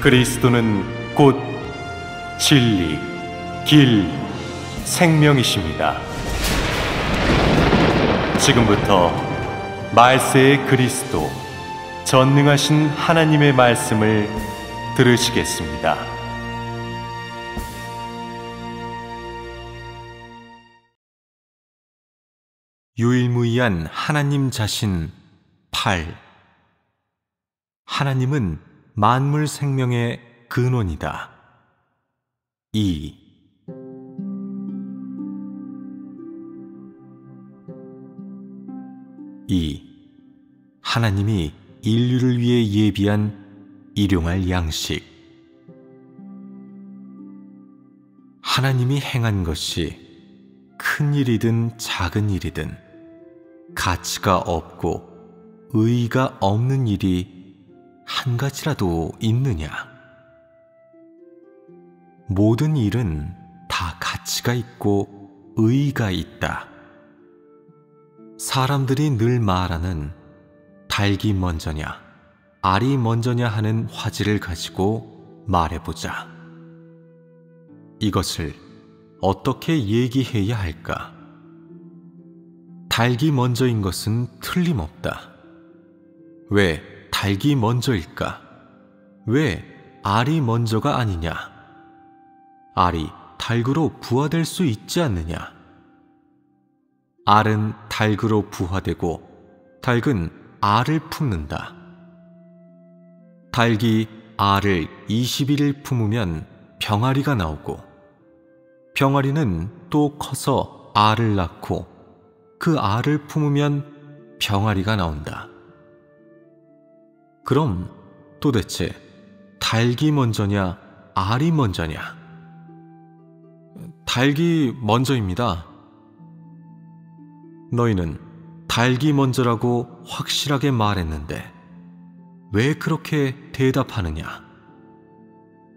그리스도는 곧 진리, 길, 생명이십니다. 지금부터 말세의 그리스도, 전능하신 하나님의 말씀을 들으시겠습니다. 유일무이한 하나님 자신 8. 하나님은 만물 생명의 근원이다. 2. 하나님이 인류를 위해 예비한 일용할 양식. 하나님이 행한 것이 큰 일이든 작은 일이든 가치가 없고 의의가 없는 일이 한 가지라도 있느냐? 모든 일은 다 가치가 있고 의의가 있다. 사람들이 늘 말하는 닭이 먼저냐, 알이 먼저냐 하는 화제를 가지고 말해보자. 이것을 어떻게 얘기해야 할까? 닭이 먼저인 것은 틀림없다. 왜 닭이 먼저일까? 왜 알이 먼저가 아니냐? 알이 닭으로 부화될 수 있지 않느냐? 알은 닭으로 부화되고 닭은 알을 품는다. 닭이 알을 20일 품으면 병아리가 나오고 병아리는 또 커서 알을 낳고 그 알을 품으면 병아리가 나온다. 그럼 도대체 닭이 먼저냐, 알이 먼저냐? 닭이 먼저입니다. 너희는 닭이 먼저라고 확실하게 말했는데 왜 그렇게 대답하느냐?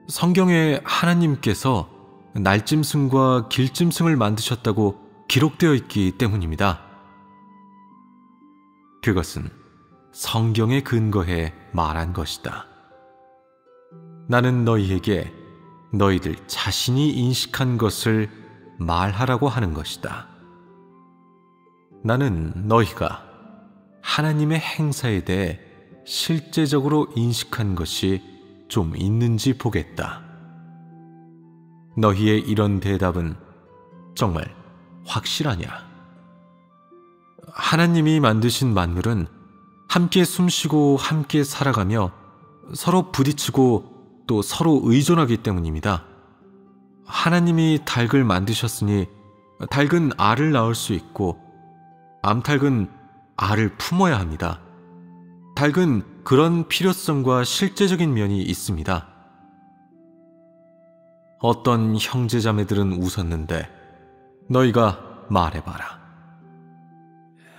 성경에 하나님께서 날짐승과 길짐승을 만드셨다고 기록되어 있기 때문입니다. 그것은 성경에 근거해 말한 것이다. 나는 너희에게 너희들 자신이 인식한 것을 말하라고 하는 것이다. 나는 너희가 하나님의 행사에 대해 실제적으로 인식한 것이 좀 있는지 보겠다. 너희의 이런 대답은 정말 확실하냐? 하나님이 만드신 만물은 함께 숨쉬고 함께 살아가며 서로 부딪히고 또 서로 의존하기 때문입니다. 하나님이 닭을 만드셨으니 닭은 알을 낳을 수 있고 암탉은 알을 품어야 합니다. 닭은 그런 필요성과 실제적인 면이 있습니다. 어떤 형제자매들은 웃었는데 너희가 말해봐라.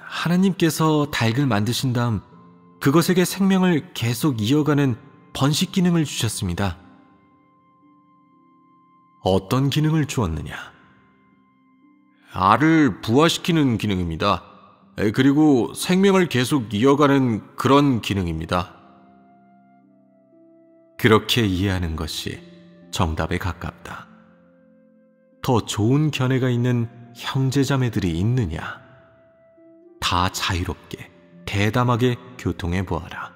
하나님께서 닭을 만드신 다음 그것에게 생명을 계속 이어가는 번식 기능을 주셨습니다. 어떤 기능을 주었느냐? 알을 부화시키는 기능입니다. 그리고 생명을 계속 이어가는 그런 기능입니다. 그렇게 이해하는 것이 정답에 가깝다. 더 좋은 견해가 있는 형제자매들이 있느냐? 다 자유롭게 대담하게 교통해 보아라.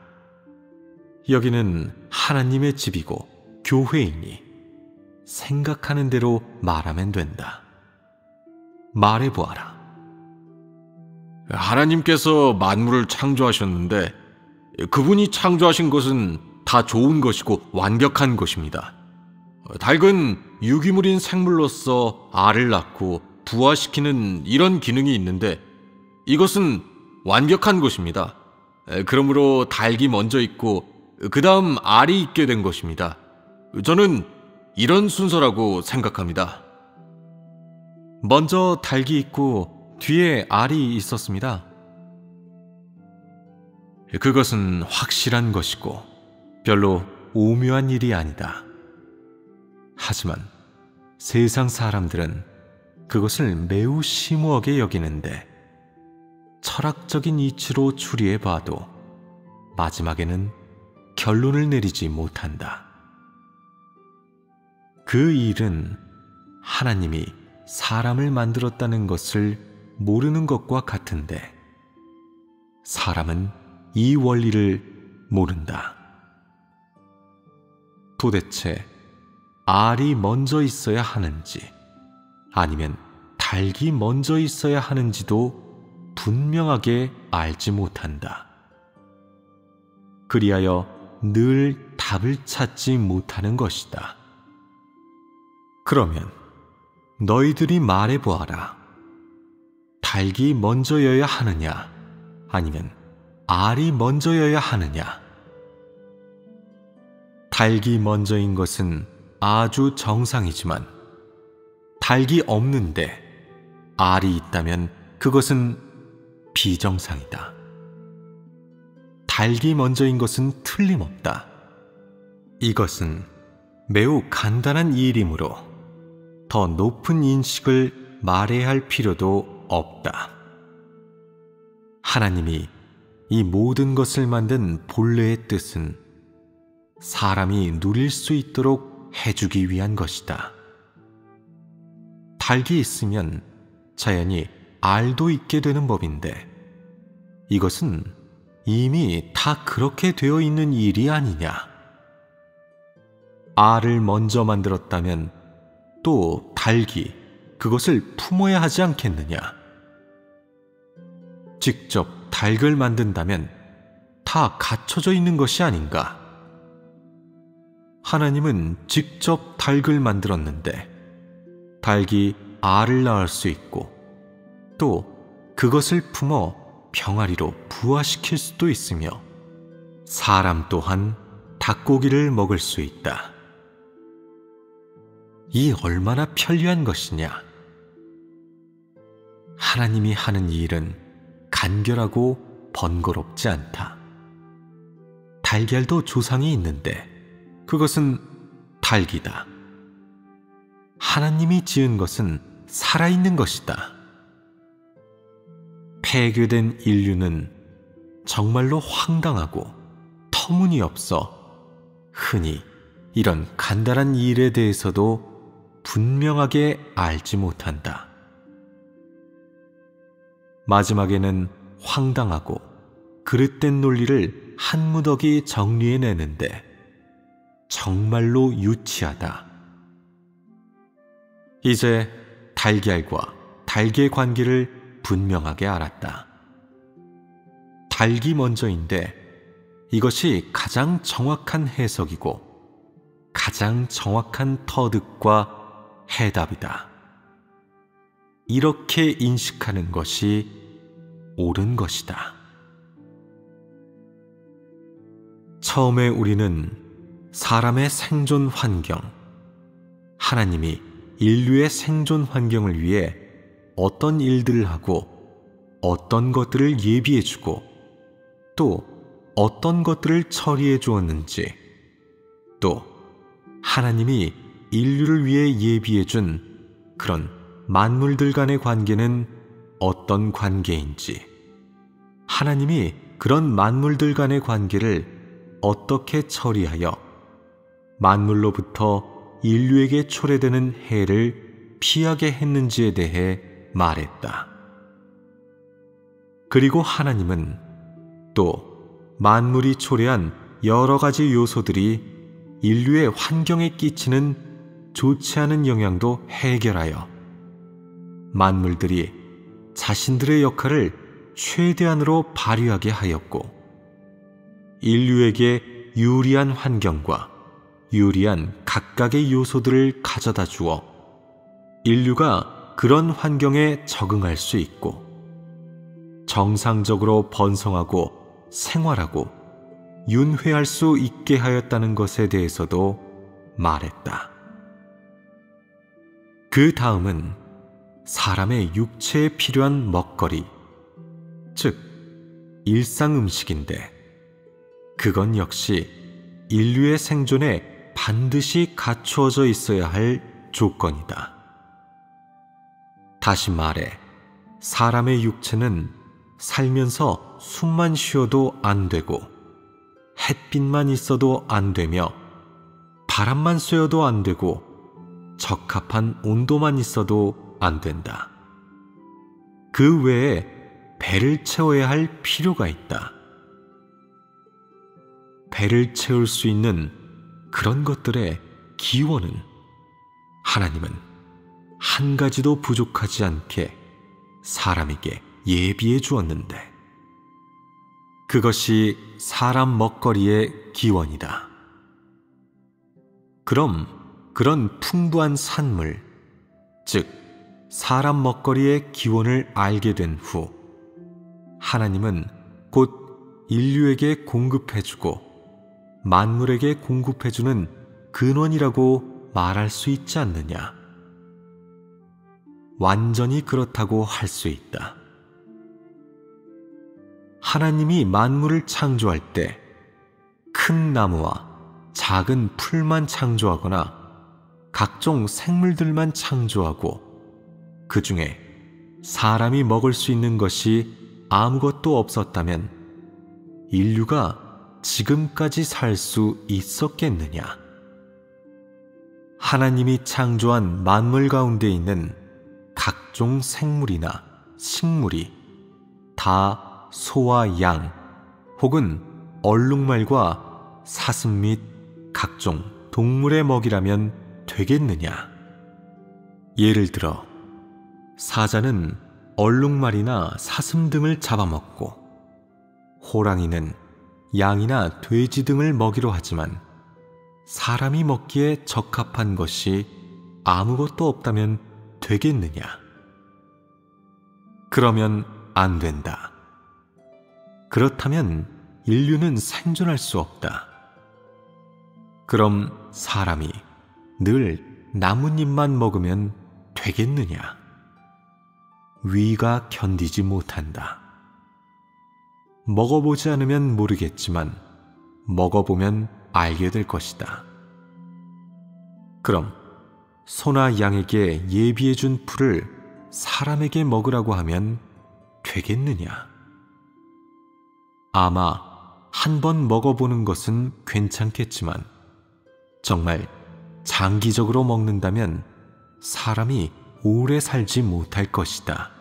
여기는 하나님의 집이고 교회이니 생각하는 대로 말하면 된다. 말해 보아라. 하나님께서 만물을 창조하셨는데 그분이 창조하신 것은 다 좋은 것이고 완벽한 것입니다. 닭은 유기물인 생물로서 알을 낳고 부화시키는 이런 기능이 있는데 이것은 완벽한 것입니다. 그러므로 닭이 먼저 있고 그 다음 알이 있게 된 것입니다. 저는 이런 순서라고 생각합니다. 먼저 닭이 있고 뒤에 알이 있었습니다. 그것은 확실한 것이고 별로 오묘한 일이 아니다. 하지만 세상 사람들은 그것을 매우 심오하게 여기는데 철학적인 이치로 추리해 봐도 마지막에는 결론을 내리지 못한다. 그 일은 하나님이 사람을 만들었다는 것을 모르는 것과 같은데 사람은 이 원리를 모른다. 도대체 알이 먼저 있어야 하는지 아니면 닭이 먼저 있어야 하는지도 분명하게 알지 못한다. 그리하여 늘 답을 찾지 못하는 것이다. 그러면 너희들이 말해보아라. 닭이 먼저여야 하느냐 아니면 알이 먼저여야 하느냐? 닭이 먼저인 것은 아주 정상이지만 닭이 없는데 알이 있다면 그것은 비정상이다. 닭이 먼저인 것은 틀림없다. 이것은 매우 간단한 일이므로 더 높은 인식을 말해야 할 필요도 없다. 하나님이 이 모든 것을 만든 본래의 뜻은 사람이 누릴 수 있도록 해주기 위한 것이다. 닭이 있으면 자연히 알도 있게 되는 법인데 이것은 이미 다 그렇게 되어 있는 일이 아니냐. 알을 먼저 만들었다면 또 닭이 그것을 품어야 하지 않겠느냐. 직접 닭을 만든다면 다 갖춰져 있는 것이 아닌가. 하나님은 직접 닭을 만들었는데 닭이 알을 낳을 수 있고 또 그것을 품어 병아리로 부화시킬 수도 있으며 사람 또한 닭고기를 먹을 수 있다. 이 얼마나 편리한 것이냐. 하나님이 하는 일은 간결하고 번거롭지 않다. 달걀도 조상이 있는데 그것은 닭이다. 하나님이 지은 것은 살아있는 것이다. 폐교된 인류는 정말로 황당하고 터무니없어 흔히 이런 간단한 일에 대해서도 분명하게 알지 못한다. 마지막에는 황당하고 그릇된 논리를 한 무더기 정리해내는데 정말로 유치하다. 이제 달걀과 닭의 관계를 분명하게 알았다. 닭이 먼저인데 이것이 가장 정확한 해석이고 가장 정확한 터득과 해답이다. 이렇게 인식하는 것이 옳은 것이다. 처음에 우리는 사람의 생존 환경, 하나님이 인류의 생존 환경을 위해 어떤 일들을 하고 어떤 것들을 예비해주고 또 어떤 것들을 처리해 주었는지 또 하나님이 인류를 위해 예비해준 그런 만물들 간의 관계는 어떤 관계인지 하나님이 그런 만물들 간의 관계를 어떻게 처리하여 만물로부터 인류에게 초래되는 해를 피하게 했는지에 대해 말했다. 그리고 하나님은 또 만물이 초래한 여러 가지 요소들이 인류의 환경에 끼치는 좋지 않은 영향도 해결하여 만물들이 자신들의 역할을 최대한으로 발휘하게 하였고 인류에게 유리한 환경과 유리한 각각의 요소들을 가져다 주어 인류가 그런 환경에 적응할 수 있고 정상적으로 번성하고 생활하고 윤회할 수 있게 하였다는 것에 대해서도 말했다. 그 다음은 사람의 육체에 필요한 먹거리, 즉 일상 음식인데 그건 역시 인류의 생존에 반드시 갖추어져 있어야 할 조건이다. 다시 말해 사람의 육체는 살면서 숨만 쉬어도 안 되고 햇빛만 있어도 안 되며 바람만 쐬어도 안 되고 적합한 온도만 있어도 안 된다. 그 외에 배를 채워야 할 필요가 있다. 배를 채울 수 있는 그런 것들의 기원은 하나님은 한 가지도 부족하지 않게 사람에게 예비해 주었는데, 그것이 사람 먹거리의 기원이다. 그럼 그런 풍부한 산물, 즉 사람 먹거리의 기원을 알게 된 후 하나님은 곧 인류에게 공급해주고 만물에게 공급해주는 근원이라고 말할 수 있지 않느냐? 완전히 그렇다고 할 수 있다. 하나님이 만물을 창조할 때 큰 나무와 작은 풀만 창조하거나 각종 생물들만 창조하고 그 중에 사람이 먹을 수 있는 것이 아무것도 없었다면 인류가 지금까지 살 수 있었겠느냐? 하나님이 창조한 만물 가운데 있는 각종 생물이나 식물이 다 소와 양 혹은 얼룩말과 사슴 및 각종 동물의 먹이라면 되겠느냐? 예를 들어 사자는 얼룩말이나 사슴 등을 잡아먹고 호랑이는 양이나 돼지 등을 먹이로 하지만 사람이 먹기에 적합한 것이 아무것도 없다면 되겠느냐? 그러면 안 된다. 그렇다면 인류는 생존할 수 없다. 그럼 사람이 늘 나뭇잎만 먹으면 되겠느냐? 위가 견디지 못한다. 먹어보지 않으면 모르겠지만 먹어보면 알게 될 것이다. 그럼 소나 양에게 예비해준 풀을 사람에게 먹으라고 하면 되겠느냐? 아마 한 번 먹어보는 것은 괜찮겠지만 정말 장기적으로 먹는다면 사람이 오래 살지 못할 것이다.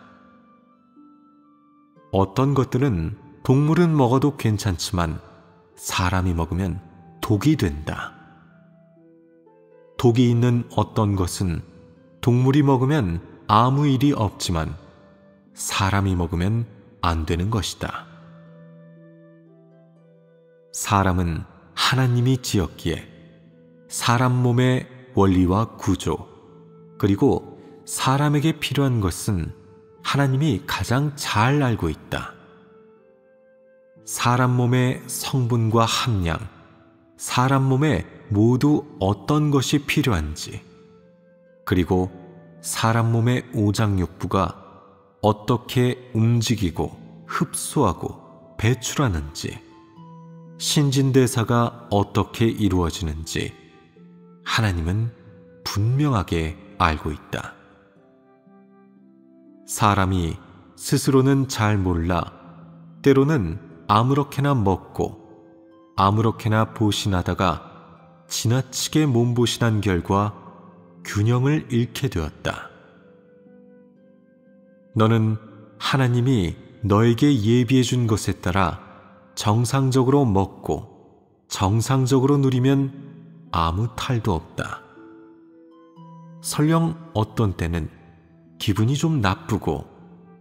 어떤 것들은 동물은 먹어도 괜찮지만 사람이 먹으면 독이 된다. 독이 있는 어떤 것은 동물이 먹으면 아무 일이 없지만 사람이 먹으면 안 되는 것이다. 사람은 하나님이 지었기에 사람 몸의 원리와 구조, 그리고 사람에게 필요한 것은 하나님이 가장 잘 알고 있다. 사람 몸의 성분과 함량, 사람 몸에 모두 어떤 것이 필요한지, 그리고 사람 몸의 오장육부가 어떻게 움직이고 흡수하고 배출하는지, 신진대사가 어떻게 이루어지는지 하나님은 분명하게 알고 있다. 사람이 스스로는 잘 몰라 때로는 아무렇게나 먹고 아무렇게나 보신하다가 지나치게 몸보신한 결과 균형을 잃게 되었다. 너는 하나님이 너에게 예비해 준 것에 따라 정상적으로 먹고 정상적으로 누리면 아무 탈도 없다. 설령 어떤 때는 기분이 좀 나쁘고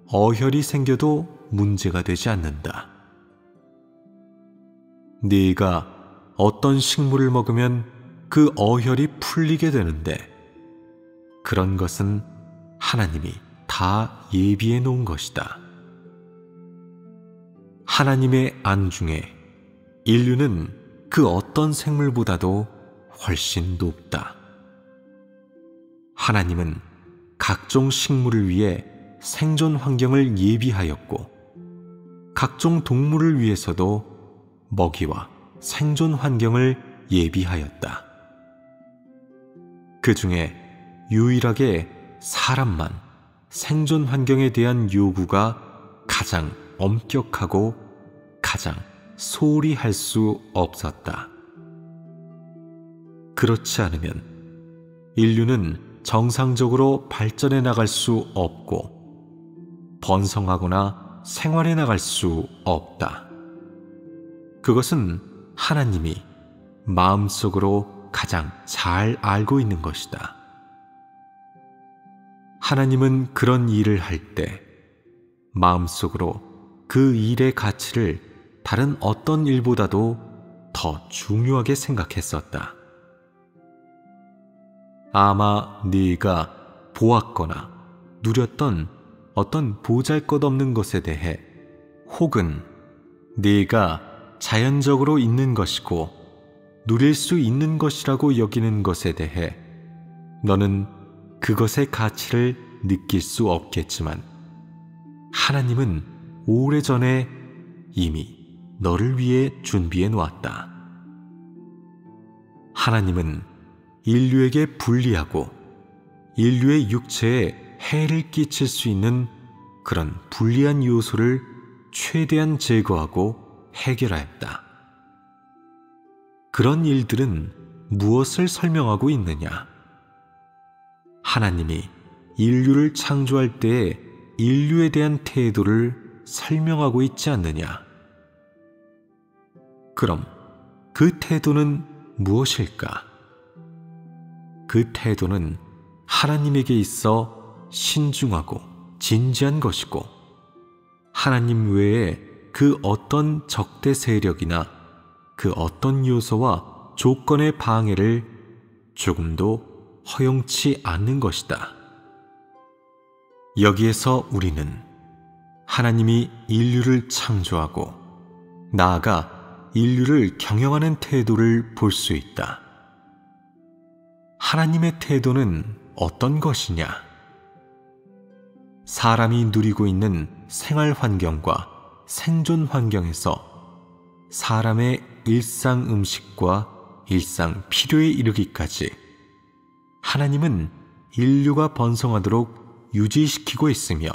어혈이 생겨도 문제가 되지 않는다. 네가 어떤 식물을 먹으면 그 어혈이 풀리게 되는데 그런 것은 하나님이 다 예비해 놓은 것이다. 하나님의 안중에 인류는 그 어떤 생물보다도 훨씬 높다. 하나님은 각종 식물을 위해 생존 환경을 예비하였고 각종 동물을 위해서도 먹이와 생존 환경을 예비하였다. 그 중에 유일하게 사람만 생존 환경에 대한 요구가 가장 엄격하고 가장 소홀히 할 수 없었다. 그렇지 않으면 인류는 정상적으로 발전해 나갈 수 없고 번성하거나 생활해 나갈 수 없다. 그것은 하나님이 마음속으로 가장 잘 알고 있는 것이다. 하나님은 그런 일을 할 때 마음속으로 그 일의 가치를 다른 어떤 일보다도 더 중요하게 생각했었다. 아마 네가 보았거나 누렸던 어떤 보잘것없는 것에 대해, 혹은 네가 자연적으로 있는 것이고 누릴 수 있는 것이라고 여기는 것에 대해 너는 그것의 가치를 느낄 수 없겠지만, 하나님은 오래전에 이미 너를 위해 준비해 놓았다. 하나님은 인류에게 불리하고 인류의 육체에 해를 끼칠 수 있는 그런 불리한 요소를 최대한 제거하고 해결하였다. 그런 일들은 무엇을 설명하고 있느냐? 하나님이 인류를 창조할 때의 인류에 대한 태도를 설명하고 있지 않느냐? 그럼 그 태도는 무엇일까? 그 태도는 하나님에게 있어 신중하고 진지한 것이고, 하나님 외에 그 어떤 적대 세력이나 그 어떤 요소와 조건의 방해를 조금도 허용치 않는 것이다. 여기에서 우리는 하나님이 인류를 창조하고 나아가 인류를 경영하는 태도를 볼 수 있다. 하나님의 태도는 어떤 것이냐? 사람이 누리고 있는 생활 환경과 생존 환경에서 사람의 일상 음식과 일상 필요에 이르기까지 하나님은 인류가 번성하도록 유지시키고 있으며,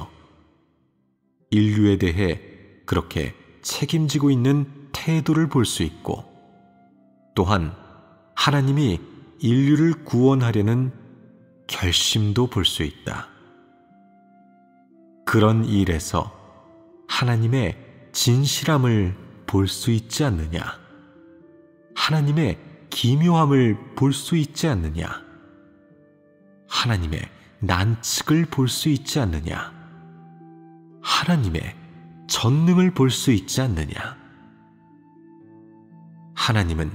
인류에 대해 그렇게 책임지고 있는 태도를 볼 수 있고, 또한 하나님이 인류를 구원하려는 결심도 볼 수 있다. 그런 일에서 하나님의 진실함을 볼 수 있지 않느냐? 하나님의 기묘함을 볼 수 있지 않느냐? 하나님의 난측을 볼 수 있지 않느냐? 하나님의 전능을 볼 수 있지 않느냐? 하나님은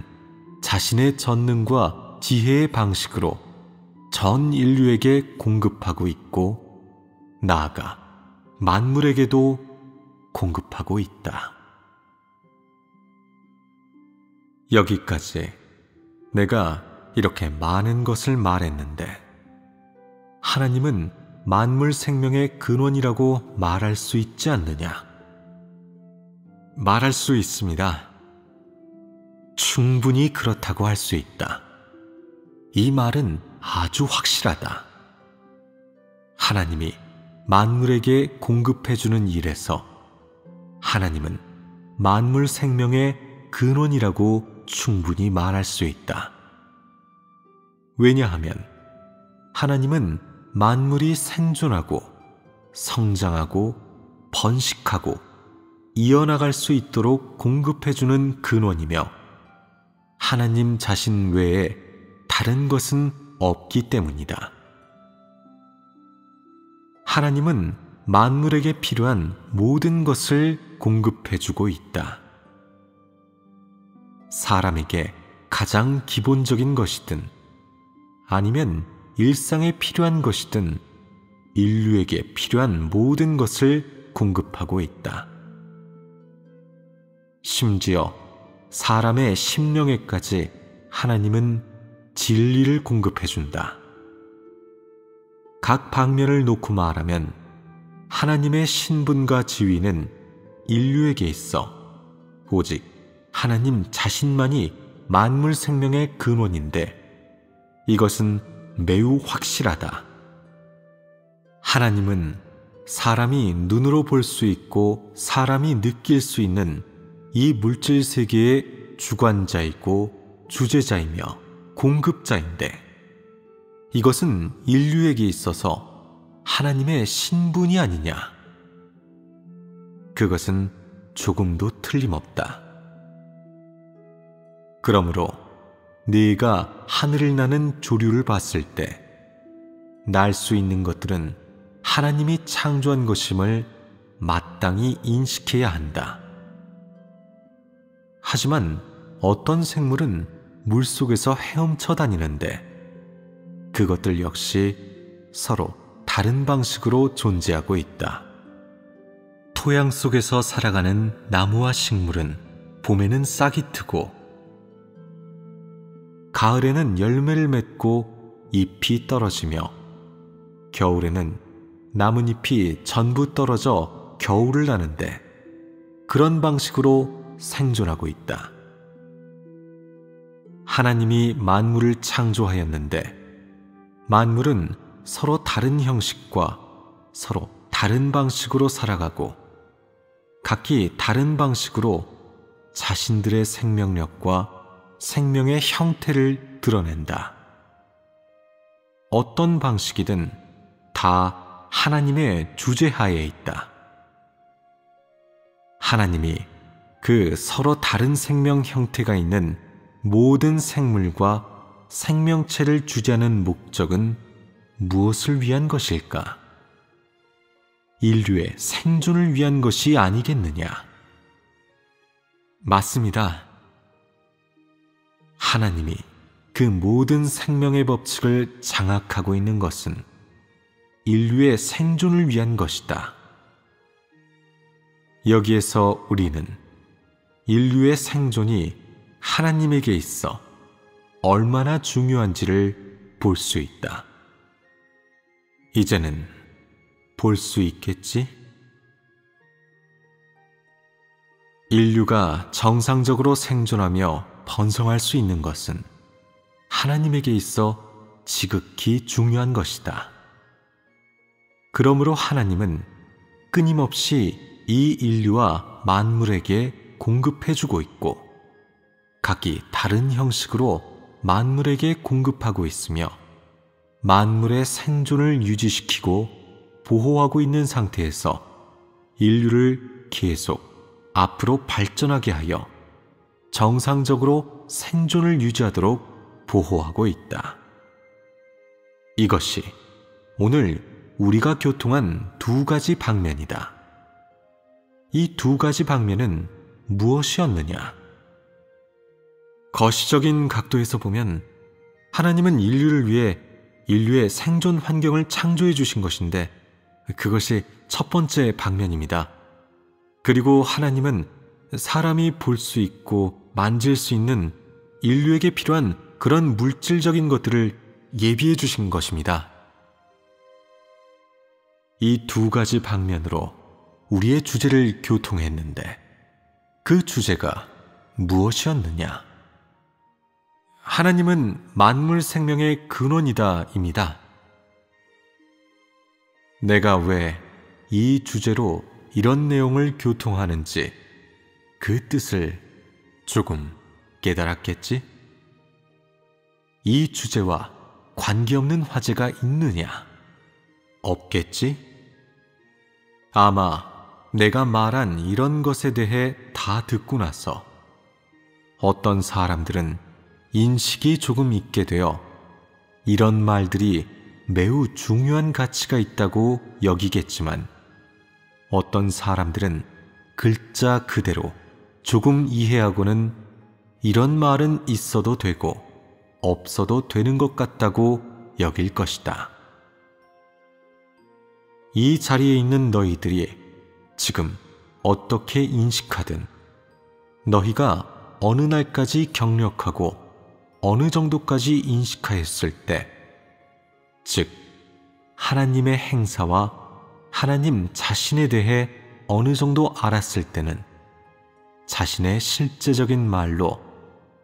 자신의 전능과 지혜의 방식으로 전 인류에게 공급하고 있고, 나아가 만물에게도 공급하고 있다. 여기까지 내가 이렇게 많은 것을 말했는데, 하나님은 만물 생명의 근원이라고 말할 수 있지 않느냐? 말할 수 있습니다. 충분히 그렇다고 할 수 있다. 이 말은 아주 확실하다. 하나님이 만물에게 공급해주는 일에서 하나님은 만물 생명의 근원이라고 충분히 말할 수 있다. 왜냐하면 하나님은 만물이 생존하고 성장하고 번식하고 이어나갈 수 있도록 공급해주는 근원이며, 하나님 자신 외에 다른 것은 없기 때문이다. 하나님은 만물에게 필요한 모든 것을 공급해주고 있다. 사람에게 가장 기본적인 것이든 아니면 일상에 필요한 것이든 인류에게 필요한 모든 것을 공급하고 있다. 심지어 사람의 심령에까지 하나님은 진리를 공급해준다. 각 방면을 놓고 말하면 하나님의 신분과 지위는 인류에게 있어 오직 하나님 자신만이 만물 생명의 근원인데, 이것은 매우 확실하다. 하나님은 사람이 눈으로 볼 수 있고 사람이 느낄 수 있는 이 물질 세계의 주관자이고 주재자이며 공급자인데, 이것은 인류에게 있어서 하나님의 신분이 아니냐? 그것은 조금도 틀림없다. 그러므로 네가 하늘을 나는 조류를 봤을 때 날 수 있는 것들은 하나님이 창조한 것임을 마땅히 인식해야 한다. 하지만 어떤 생물은 물속에서 헤엄쳐 다니는데 그것들 역시 서로 다른 방식으로 존재하고 있다. 토양 속에서 살아가는 나무와 식물은 봄에는 싹이 트고 가을에는 열매를 맺고 잎이 떨어지며 겨울에는 나뭇잎이 전부 떨어져 겨울을 나는데 그런 방식으로 생존하고 있다. 하나님이 만물을 창조하였는데 만물은 서로 다른 형식과 서로 다른 방식으로 살아가고 각기 다른 방식으로 자신들의 생명력과 생명의 형태를 드러낸다. 어떤 방식이든 다 하나님의 주재하에 있다. 하나님이 그 서로 다른 생명 형태가 있는 모든 생물과 생명체를 주재하는 목적은 무엇을 위한 것일까? 인류의 생존을 위한 것이 아니겠느냐? 맞습니다. 하나님이 그 모든 생명의 법칙을 장악하고 있는 것은 인류의 생존을 위한 것이다. 여기에서 우리는 인류의 생존이 하나님에게 있어 얼마나 중요한지를 볼 수 있다. 이제는 볼 수 있겠지? 인류가 정상적으로 생존하며 번성할 수 있는 것은 하나님에게 있어 지극히 중요한 것이다. 그러므로 하나님은 끊임없이 이 인류와 만물에게 공급해주고 있고 각기 다른 형식으로 만물에게 공급하고 있으며 만물의 생존을 유지시키고 보호하고 있는 상태에서 인류를 계속 앞으로 발전하게 하여 정상적으로 생존을 유지하도록 보호하고 있다. 이것이 오늘 우리가 교통한 두 가지 방면이다. 이 두 가지 방면은 무엇이었느냐? 거시적인 각도에서 보면 하나님은 인류를 위해 인류의 생존 환경을 창조해 주신 것인데 그것이 첫 번째 방면입니다. 그리고 하나님은 사람이 볼 수 있고 만질 수 있는 인류에게 필요한 그런 물질적인 것들을 예비해 주신 것입니다. 이 두 가지 방면으로 우리의 주제를 교통했는데 그 주제가 무엇이었느냐? 하나님은 만물 생명의 근원이다입니다. 내가 왜 이 주제로 이런 내용을 교통하는지 그 뜻을 조금 깨달았겠지? 이 주제와 관계없는 화제가 있느냐? 없겠지? 아마 내가 말한 이런 것에 대해 다 듣고 나서 어떤 사람들은 인식이 조금 있게 되어 이런 말들이 매우 중요한 가치가 있다고 여기겠지만 어떤 사람들은 글자 그대로 조금 이해하고는 이런 말은 있어도 되고 없어도 되는 것 같다고 여길 것이다. 이 자리에 있는 너희들이 지금 어떻게 인식하든 너희가 어느 날까지 경력하고 어느 정도까지 인식하였을 때, 즉 하나님의 행사와 하나님 자신에 대해 어느 정도 알았을 때는 자신의 실제적인 말로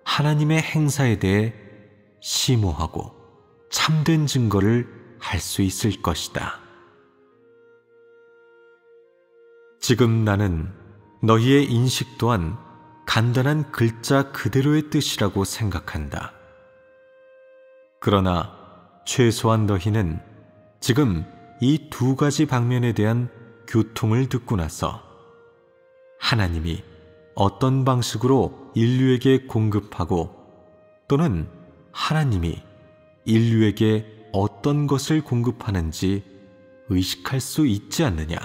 하나님의 행사에 대해 심오하고 참된 증거를 할 수 있을 것이다. 지금 나는 너희의 인식 또한 간단한 글자 그대로의 뜻이라고 생각한다. 그러나 최소한 너희는 지금 이 두 가지 방면에 대한 교통을 듣고 나서 하나님이 어떤 방식으로 인류에게 공급하고 또는 하나님이 인류에게 어떤 것을 공급하는지 의식할 수 있지 않느냐?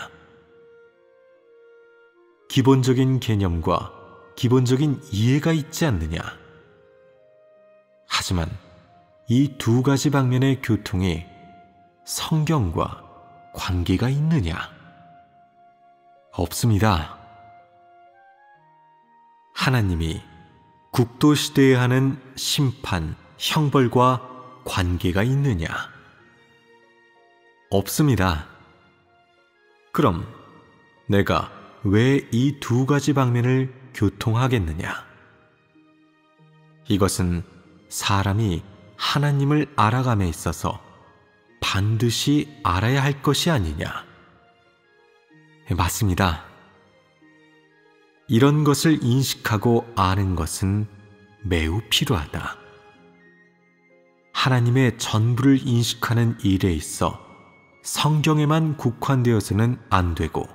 기본적인 개념과 기본적인 이해가 있지 않느냐? 하지만 이 두 가지 방면의 교통이 성경과 관계가 있느냐? 없습니다. 하나님이 국도시대에 하는 심판, 형벌과 관계가 있느냐? 없습니다. 그럼 내가 왜 이 두 가지 방면을 교통하겠느냐? 이것은 사람이 하나님을 알아감에 있어서 반드시 알아야 할 것이 아니냐? 맞습니다. 이런 것을 인식하고 아는 것은 매우 필요하다. 하나님의 전부를 인식하는 일에 있어 성경에만 국한되어서는 안 되고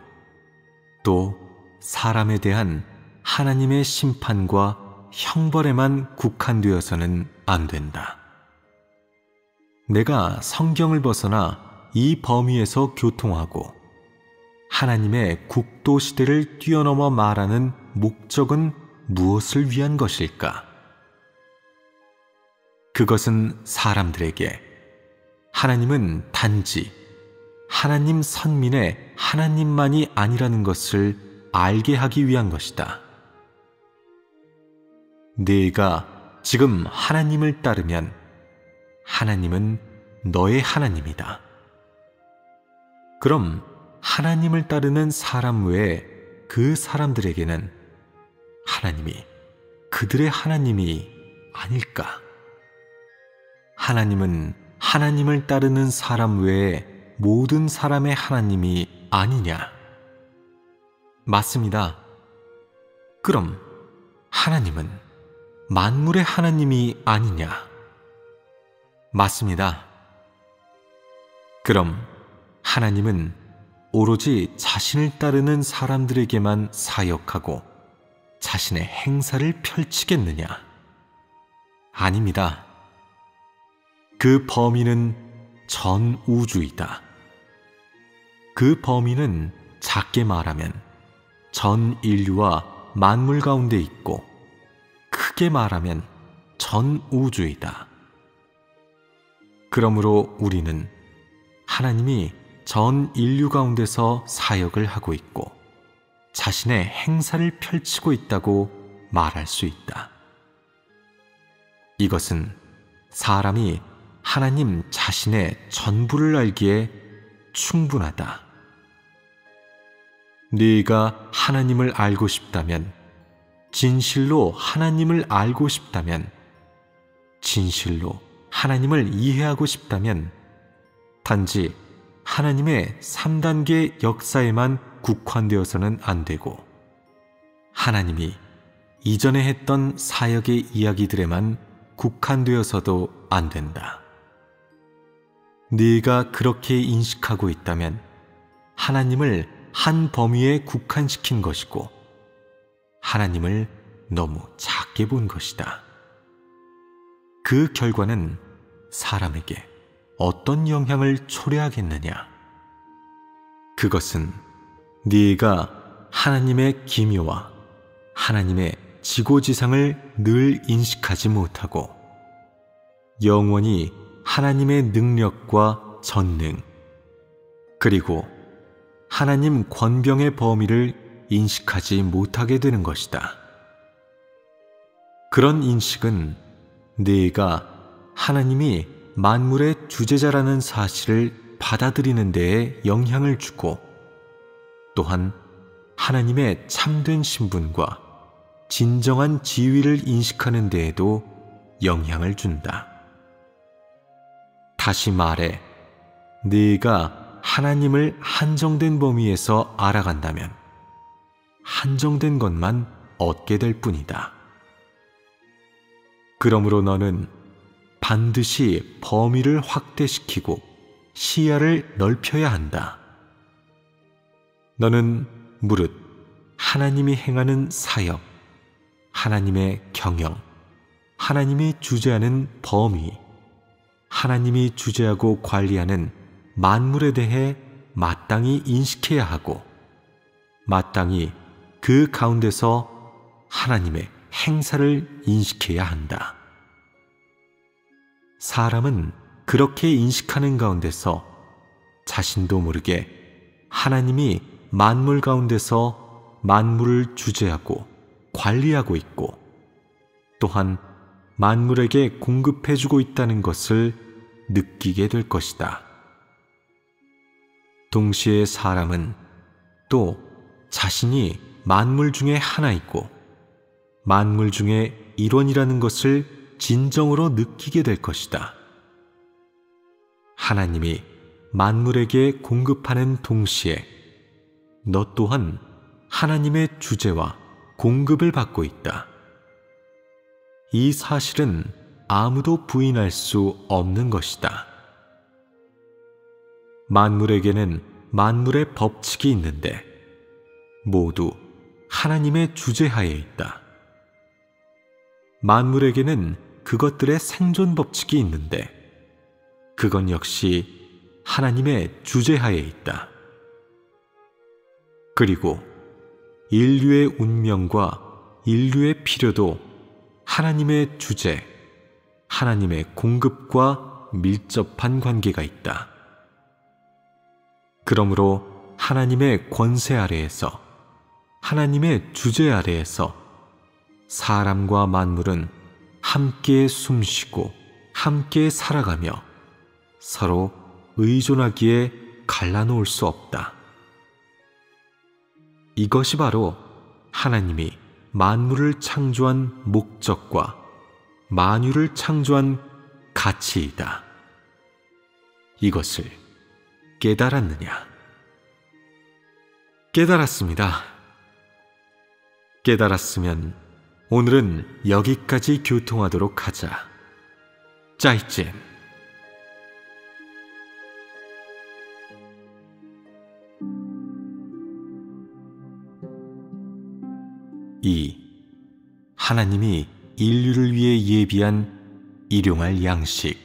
또 사람에 대한 하나님의 심판과 형벌에만 국한되어서는 안 된다. 내가 성경을 벗어나 이 범위에서 교통하고 하나님의 국도 시대를 뛰어넘어 말하는 목적은 무엇을 위한 것일까? 그것은 사람들에게 하나님은 단지 하나님 선민의 하나님만이 아니라는 것을 알게 하기 위한 것이다. 네가 지금 하나님을 따르면 하나님은 너의 하나님이다. 그럼 하나님을 따르는 사람 외에 그 사람들에게는 하나님이 그들의 하나님이 아닐까? 하나님은 하나님을 따르는 사람 외에 모든 사람의 하나님이 아니냐? 맞습니다. 그럼 하나님은 만물의 하나님이 아니냐? 맞습니다. 그럼 하나님은 오로지 자신을 따르는 사람들에게만 사역하고 자신의 행사를 펼치겠느냐? 아닙니다. 그 범위는 전 우주이다. 그 범위는 작게 말하면 전 인류와 만물 가운데 있고 크게 말하면 전 우주이다. 그러므로 우리는 하나님이 전 인류 가운데서 사역을 하고 있고 자신의 행사를 펼치고 있다고 말할 수 있다. 이것은 사람이 하나님 자신의 전부를 알기에 충분하다. 네가 하나님을 알고 싶다면, 진실로 하나님을 알고 싶다면, 진실로 하나님을 이해하고 싶다면 단지 하나님의 3단계 역사에만 국한되어서는 안 되고 하나님이 이전에 했던 사역의 이야기들에만 국한되어서도 안 된다. 네가 그렇게 인식하고 있다면 하나님을 한 범위에 국한시킨 것이고 하나님을 너무 작게 본 것이다. 그 결과는 사람에게 어떤 영향을 초래하겠느냐? 그것은 네가 하나님의 기묘와 하나님의 지고지상을 늘 인식하지 못하고 영원히 하나님의 능력과 전능 그리고 하나님 권병의 범위를 인식하지 못하게 되는 것이다. 그런 인식은 네가 하나님이 만물의 주재자라는 사실을 받아들이는 데에 영향을 주고 또한 하나님의 참된 신분과 진정한 지위를 인식하는 데에도 영향을 준다. 다시 말해, 네가 하나님을 한정된 범위에서 알아간다면 한정된 것만 얻게 될 뿐이다. 그러므로 너는 반드시 범위를 확대시키고 시야를 넓혀야 한다. 너는 무릇 하나님이 행하는 사역, 하나님의 경영, 하나님이 주재하는 범위, 하나님이 주재하고 관리하는 만물에 대해 마땅히 인식해야 하고 마땅히 그 가운데서 하나님의 행사를 인식해야 한다. 사람은 그렇게 인식하는 가운데서 자신도 모르게 하나님이 만물 가운데서 만물을 주재하고 관리하고 있고 또한 만물에게 공급해주고 있다는 것을 느끼게 될 것이다. 동시에 사람은 또 자신이 만물 중에 하나이고 만물 중에 일원이라는 것을 진정으로 느끼게 될 것이다. 하나님이 만물에게 공급하는 동시에 너 또한 하나님의 주재와 공급을 받고 있다. 이 사실은 아무도 부인할 수 없는 것이다. 만물에게는 만물의 법칙이 있는데 모두 하나님의 주재하에 있다. 만물에게는 그것들의 생존 법칙이 있는데 그건 역시 하나님의 주재하에 있다. 그리고 인류의 운명과 인류의 필요도 하나님의 주재, 하나님의 공급과 밀접한 관계가 있다. 그러므로 하나님의 권세 아래에서, 하나님의 주재 아래에서 사람과 만물은 함께 숨쉬고 함께 살아가며 서로 의존하기에 갈라놓을 수 없다. 이것이 바로 하나님이 만물을 창조한 목적과 만유를 창조한 가치이다. 이것을 깨달았느냐? 깨달았습니다. 깨달았으면 오늘은 여기까지 교통하도록 하자. 짜이젠. 2. 하나님이 인류를 위해 예비한 일용할 양식.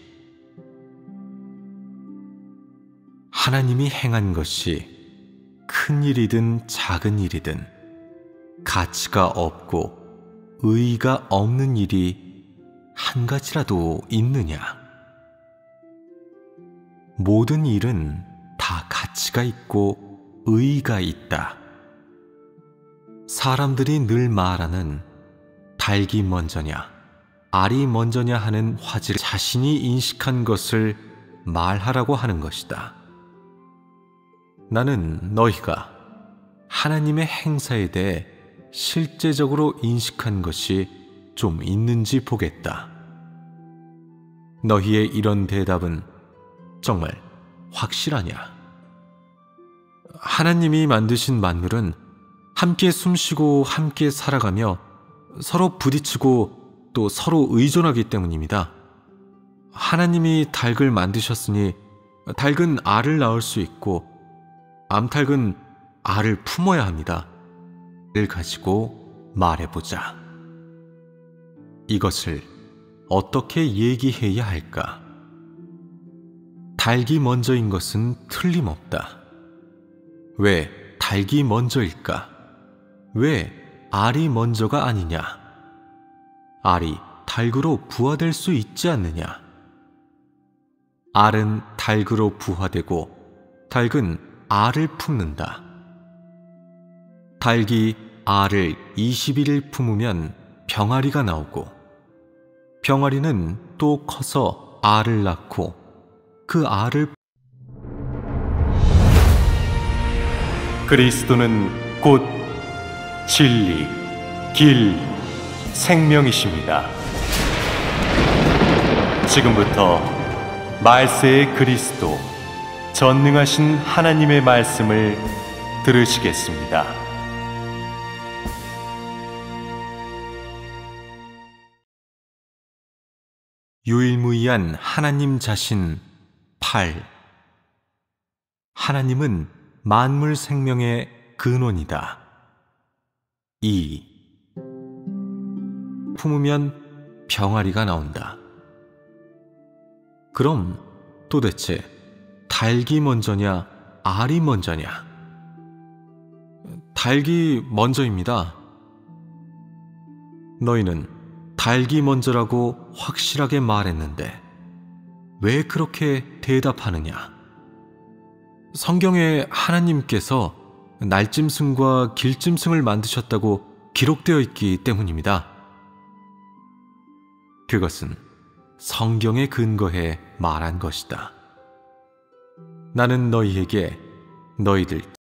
하나님이 행한 것이 큰 일이든 작은 일이든 가치가 없고 의의가 없는 일이 한 가지라도 있느냐? 모든 일은 다 가치가 있고 의의가 있다. 사람들이 늘 말하는 닭이 먼저냐, 알이 먼저냐 하는 화제를 자신이 인식한 것을 말하라고 하는 것이다. 나는 너희가 하나님의 행사에 대해 실제적으로 인식한 것이 좀 있는지 보겠다. 너희의 이런 대답은 정말 확실하냐? 하나님이 만드신 만물은 함께 숨쉬고 함께 살아가며 서로 부딪히고 또 서로 의존하기 때문입니다. 하나님이 닭을 만드셨으니 닭은 알을 낳을 수 있고 암탉은 알을 품어야 합니다. 를 가지고 말해보자. 이것을 어떻게 얘기해야 할까? 닭이 먼저인 것은 틀림없다. 왜 닭이 먼저일까? 왜 알이 먼저가 아니냐? 알이 닭으로 부화될 수 있지 않느냐? 알은 닭으로 부화되고 닭은 알을 품는다. 닭이 알을 20일 품으면 병아리가 나오고 병아리는 또 커서 알을 낳고 그 알을 그리스도는 곧 진리, 길, 생명이십니다. 지금부터 말세의 그리스도, 전능하신 하나님의 말씀을 들으시겠습니다. 유일무이한 하나님 자신 8. 하나님은 만물 생명의 근원이다. 2. 품으면 병아리가 나온다. 그럼 도대체 닭이 먼저냐, 알이 먼저냐? 닭이 먼저입니다. 너희는 닭이 먼저라고 확실하게 말했는데 왜 그렇게 대답하느냐? 성경에 하나님께서 날짐승과 길짐승을 만드셨다고 기록되어 있기 때문입니다. 그것은 성경에 근거해 말한 것이다. 나는 너희에게 너희들